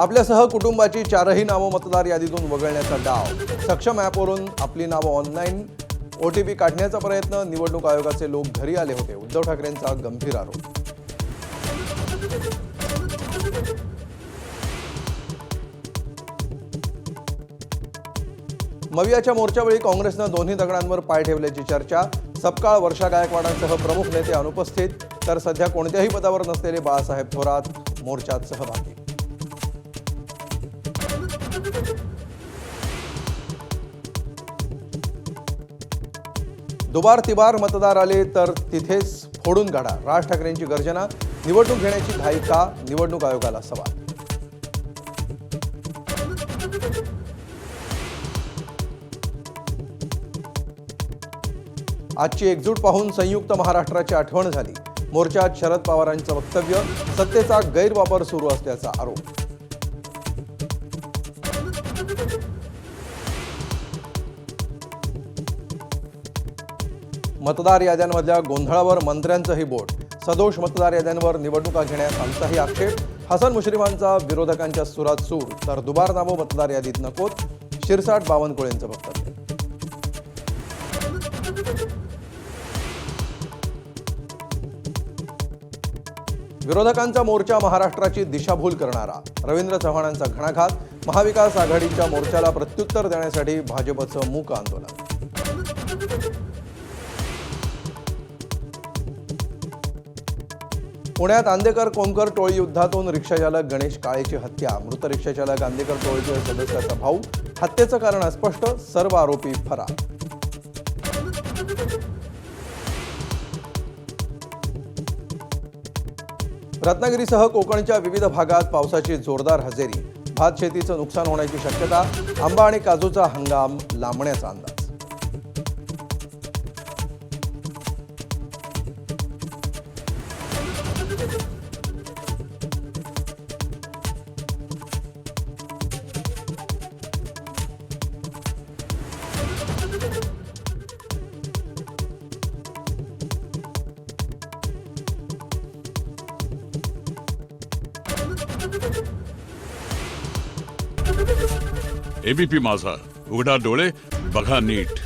आपल्यासह कुटुंबाची 4ही नावं मतदार यादीतून वगळण्याचा डाव। सक्षम ॲपवरून आपली नावं ऑनलाईन OTP काढण्याचा प्रयत्न। निवडणूक आयोगाचे लोक घरी आले होते। उद्धव ठाकरेंचा गंभीर आरोप। मवियाच्या मोर्चावेळी काँग्रेसनं दोन्ही दगडांवर पाय ठेवल्याची चर्चा। सपकाळ वर्षा गायकवाडांसह प्रमुख नेते अनुपस्थित, तर सध्या कोणत्याही पदावर नसलेले बाळासाहेब थोरात मोर्चात सहभागी। दुबार तिबार मतदार आले तर तिथेच फोडून काढा। राज ठाकरेंची गर्जना। निवडणूक घेण्याची घाई का? निवडणूक आयोगाला सवाल। आजची एकजूट पाहून संयुक्त महाराष्ट्राची आठवण झाली। मोर्चात शरद पवारांचं वक्तव्य। सत्तेचा गैरवापर सुरू असल्याचा आरोप। मतदार याद्यांमधल्या गोंधळावर मंत्र्यांचंही बोट। सदोष मतदार याद्यांवर निवडणुका घेण्यास आमचाही आक्षेप। हसन मुश्रीफांचा विरोधकांच्या सुरात सूर, तर दुबार नावं मतदार यादीत नकोत। शिरसाट बावनकुळेंचं वक्तव्य। विरोधकांचा मोर्चा महाराष्ट्राची दिशाभूल करणारा। रवींद्र चव्हाणांचा घणाघात। महाविकास आघाडीच्या मोर्चाला प्रत्युत्तर देण्यासाठी भाजपचं मूक आंदोलन। पुण्यात आंदेकर कोणकर टोळी युद्धातून रिक्षाचालक गणेश काळेची हत्या। मृत रिक्षाचालक आंदेकर टोळीच्या सदस्याचा भाऊ। हत्येचं कारण अस्पष्ट। सर्व आरोपी फरार। रत्नागिरीसह कोकणच्या विविध भागात पावसाची जोरदार हजेरी। भात शेतीचं नुकसान होण्याची शक्यता। आंबा आणि काजूचा हंगाम लांबण्याचा अंदाज। ABP माझा, उघडा डोळे बघा नीट।